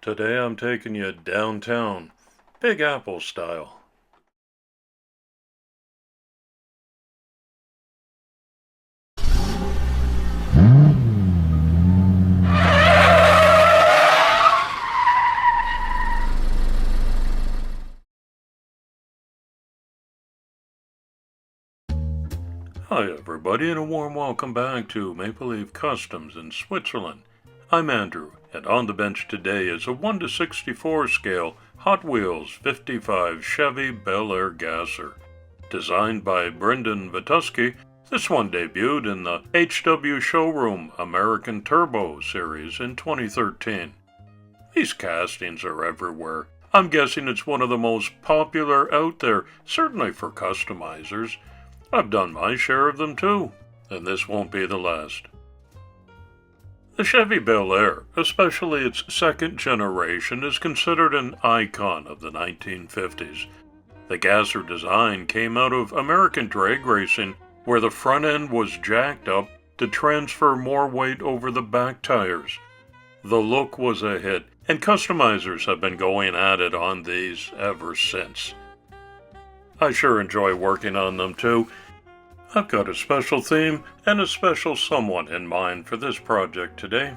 Today I'm taking you downtown, Big Apple style. Hi everybody and a warm welcome back to MapleLeaf Customs in Switzerland. I'm Andrew, and on the bench today is a 1:64 scale Hot Wheels 55 Chevy Bel Air Gasser. Designed by Brendan Vetuskey, this one debuted in the HW Showroom American Turbo series in 2013. These castings are everywhere. I'm guessing it's one of the most popular out there, certainly for customizers. I've done my share of them too, and this won't be the last. The Chevy Bel Air, especially its second generation, is considered an icon of the 1950s. The Gasser design came out of American drag racing, where the front end was jacked up to transfer more weight over the back tires. The look was a hit, and customizers have been going at it on these ever since. I sure enjoy working on them too. I've got a special theme and a special someone in mind for this project today.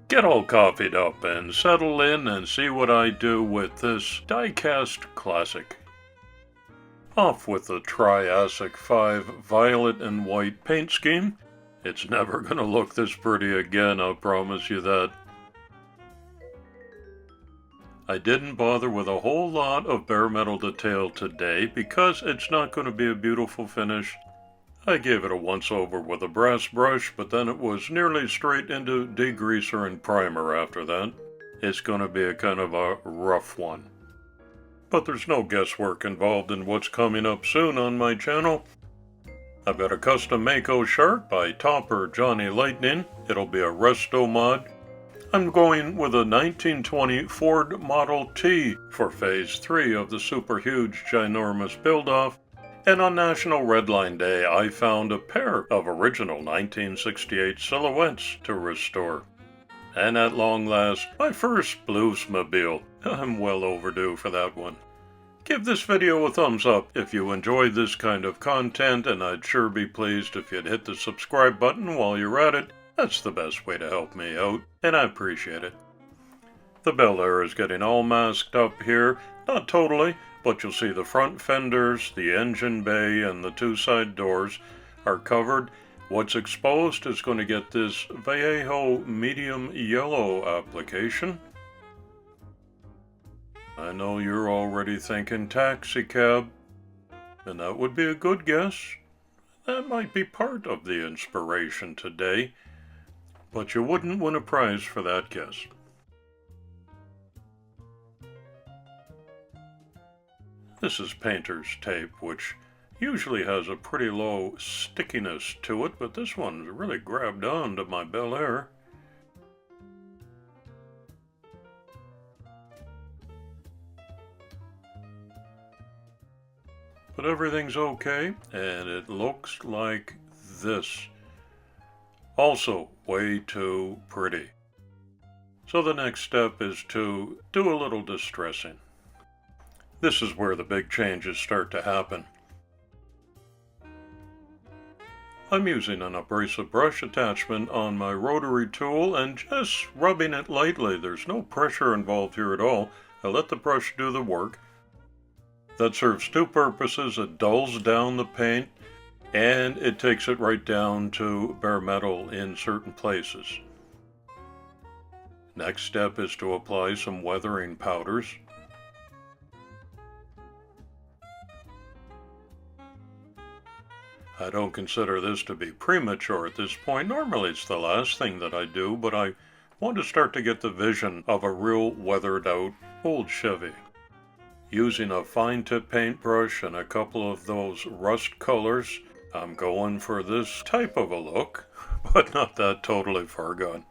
Get all coffeed up and settle in and see what I do with this Diecast classic. Off with the Triassic 5 violet and white paint scheme. It's never gonna look this pretty again, I'll promise you that. I didn't bother with a whole lot of bare metal detail today because it's not going to be a beautiful finish. I gave it a once over with a brass brush, but then it was nearly straight into degreaser and primer after that. It's going to be a kind of a rough one. But there's no guesswork involved in what's coming up soon on my channel. I've got a custom Mako shark by Topper Johnny Lightning. It'll be a resto mod. I'm going with a 1920 Ford Model T for Phase 3 of the super huge ginormous build-off, and on National Redline Day I found a pair of original 1968 silhouettes to restore. And at long last, my first Bluesmobile. I'm well overdue for that one. Give this video a thumbs up if you enjoyed this kind of content, and I'd sure be pleased if you'd hit the subscribe button while you're at it. That's the best way to help me out, and I appreciate it. The Bel Air is getting all masked up here, not totally, but you'll see the front fenders, the engine bay, and the two side doors are covered. What's exposed is going to get this Vallejo medium yellow application. I know you're already thinking taxi cab, and that would be a good guess. That might be part of the inspiration today. But you wouldn't win a prize for that guess. This is painter's tape, which usually has a pretty low stickiness to it, but this one's really grabbed on to my Bel Air. But everything's okay, and it looks like this. Also, way too pretty. So the next step is to do a little distressing. This is where the big changes start to happen. I'm using an abrasive brush attachment on my rotary tool and just rubbing it lightly. There's no pressure involved here at all. I let the brush do the work. That serves two purposes. It dulls down the paint, and it takes it right down to bare metal in certain places. Next step is to apply some weathering powders. I don't consider this to be premature at this point. Normally it's the last thing that I do, but I want to start to get the vision of a real weathered out old Chevy. Using a fine tip paintbrush and a couple of those rust colors, I'm going for this type of a look, but not that totally far gone.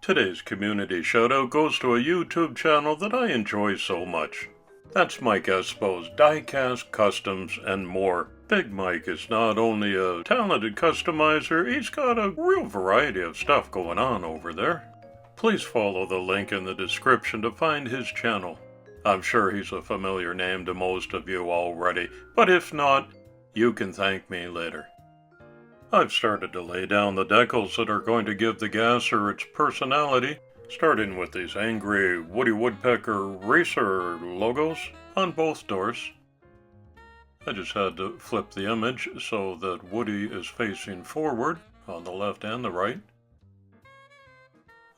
Today's community shoutout goes to a YouTube channel that I enjoy so much. That's Mike Espo's Diecast Customs and More. Big Mike is not only a talented customizer, he's got a real variety of stuff going on over there. please follow the link in the description to find his channel. I'm sure he's a familiar name to most of you already, but if not, you can thank me later. I've started to lay down the decals that are going to give the Gasser its personality, starting with these angry Woody Woodpecker racer logos on both doors. I just had to flip the image so that Woody is facing forward on the left and the right.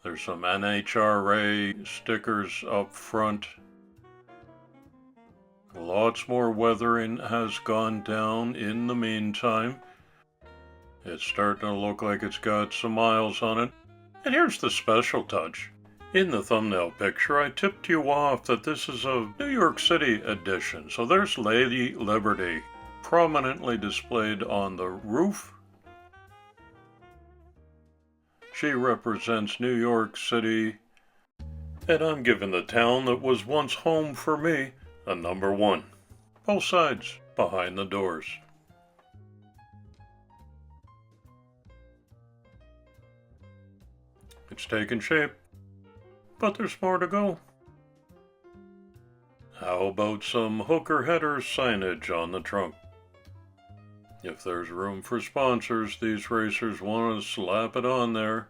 There's some NHRA stickers up front. Lots more weathering has gone down in the meantime. It's starting to look like it's got some miles on it. And here's the special touch. In the thumbnail picture, I tipped you off that this is a New York City edition. So there's Lady Liberty prominently displayed on the roof. She represents New York City, and I'm giving the town that was once home for me a number 1. Both sides behind the doors. It's taking shape, but there's more to go. How about some hooker header signage on the trunk? If there's room for sponsors, these racers want to slap it on there.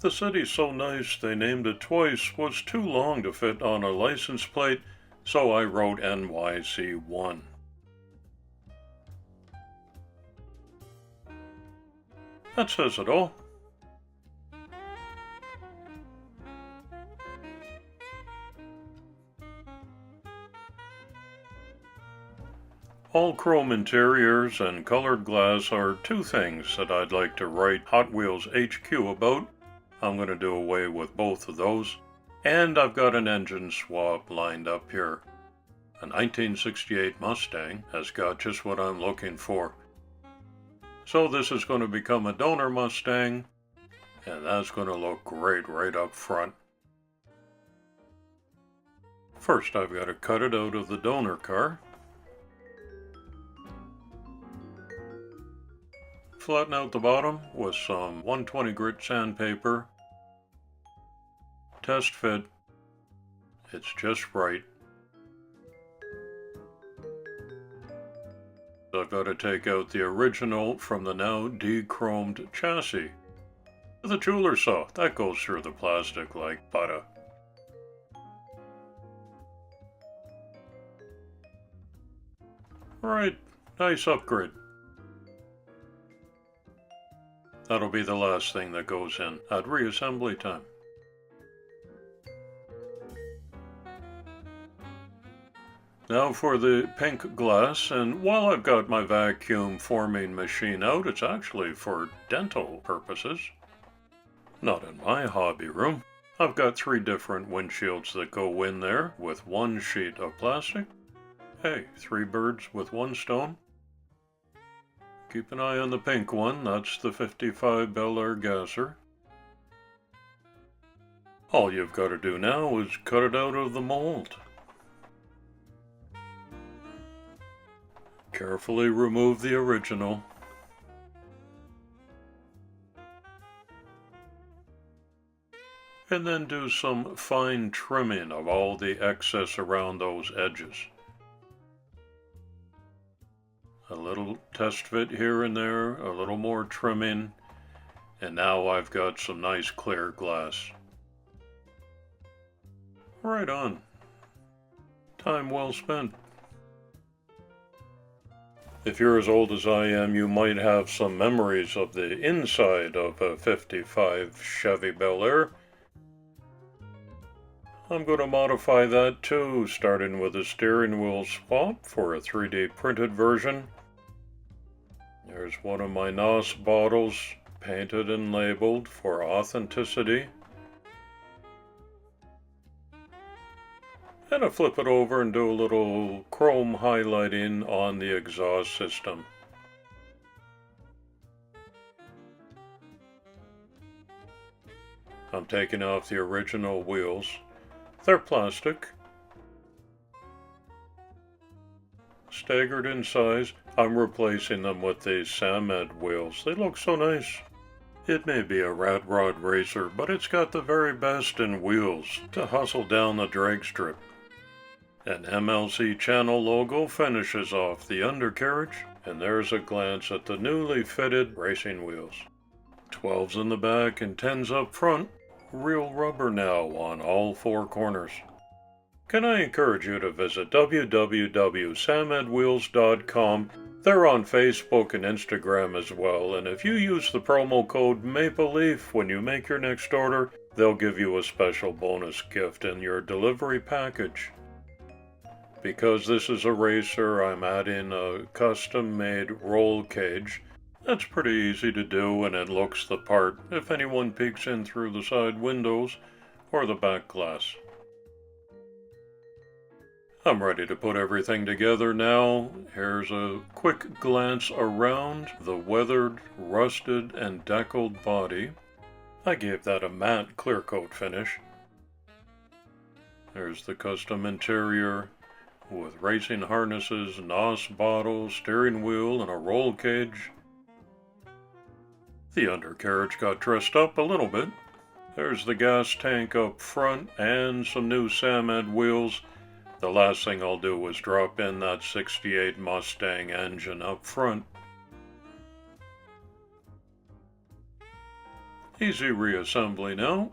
The city's so nice they named it twice was too long to fit on a license plate, so I wrote NYC 1. That says it all. All chrome interiors and colored glass are two things that I'd like to write Hot Wheels HQ about. I'm going to do away with both of those. And I've got an engine swap lined up here. A 1968 Mustang has got just what I'm looking for. So this is going to become a donor Mustang, and that's going to look great right up front. First, I've got to cut it out of the donor car. Flatten out the bottom with some 120 grit sandpaper. Test fit. It's just right. I've got to take out the original from the now dechromed chassis. The jeweler saw, that goes through the plastic like butter. Right, nice upgrade. That'll be the last thing that goes in at reassembly time. Now for the pink glass, and while I've got my vacuum forming machine out, it's actually for dental purposes. Not in my hobby room. I've got 3 different windshields that go in there with 1 sheet of plastic. Hey, 3 birds with 1 stone. Keep an eye on the pink one, that's the 55 Bel Air Gasser. All you've got to do now is cut it out of the mold. Carefully remove the original. And then do some fine trimming of all the excess around those edges. A little test fit here and there, a little more trimming, and now I've got some nice clear glass. Right on. Time well spent. If you're as old as I am, you might have some memories of the inside of a 55 Chevy Bel Air. I'm going to modify that too, starting with a steering wheel swap for a 3D printed version. There's one of my NOS bottles, painted and labeled for authenticity. And I flip it over and do a little chrome highlighting on the exhaust system. I'm taking off the original wheels. They're plastic. Staggered in size, I'm replacing them with these Samed wheels. They look so nice. It may be a rat rod racer, but it's got the very best in wheels to hustle down the drag strip. An MLC channel logo finishes off the undercarriage, and there's a glance at the newly fitted racing wheels. 12s in the back and 10s up front, real rubber now on all four corners. Can I encourage you to visit www.samedwheels.com. They're on Facebook and Instagram as well, and if you use the promo code MapleLeaf when you make your next order, they'll give you a special bonus gift in your delivery package. Because this is a racer, I'm adding a custom-made roll cage. That's pretty easy to do, and it looks the part if anyone peeks in through the side windows or the back glass. I'm ready to put everything together now. Here's a quick glance around the weathered, rusted, and deckled body. I gave that a matte clear coat finish. There's the custom interior with racing harnesses, NOS bottles, steering wheel, and a roll cage. The undercarriage got dressed up a little bit. There's the gas tank up front and some new Samed wheels. The last thing I'll do is drop in that 68 Mustang engine up front. Easy reassembly now.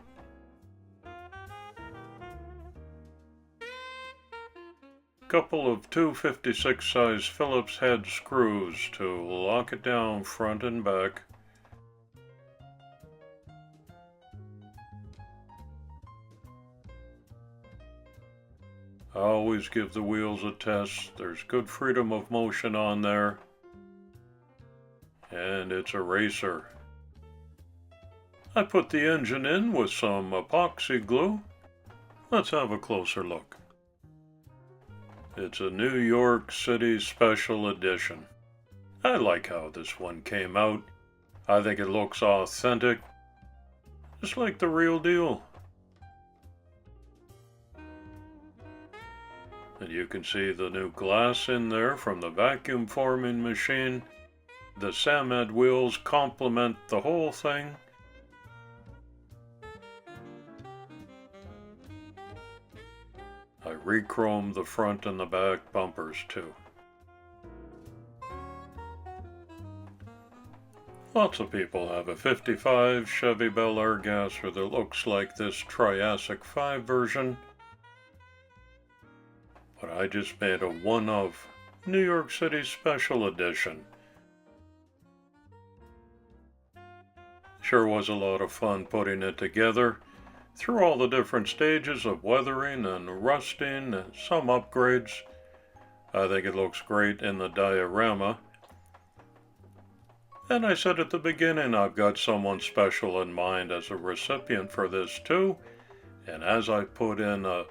Couple of 256 size Phillips head screws to lock it down front and back. I always give the wheels a test. There's good freedom of motion on there. And it's a racer. I put the engine in with some epoxy glue. Let's have a closer look. It's a New York City Special Edition. I like how this one came out. I think it looks authentic. Just like the real deal. And you can see the new glass in there from the vacuum forming machine. The Samed wheels complement the whole thing. I re-chromed the front and the back bumpers too. Lots of people have a 55 Chevy Bel Air Gasser that looks like this Triassic 5 version. But I just made a one-of New York City Special Edition. Sure was a lot of fun putting it together, through all the different stages of weathering and rusting and some upgrades. I think it looks great in the diorama. And I said at the beginning I've got someone special in mind as a recipient for this too, and as I put in a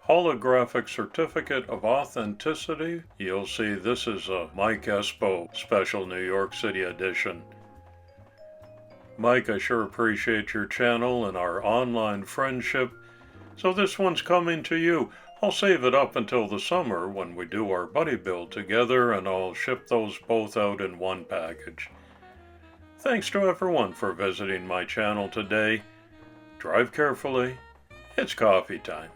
holographic certificate of authenticity, you'll see this is a Mike Espo special New York City edition. Mike, I sure appreciate your channel and our online friendship, so this one's coming to you. I'll save it up until the summer when we do our buddy build together, and I'll ship those both out in one package. Thanks to everyone for visiting my channel today. Drive carefully. It's coffee time.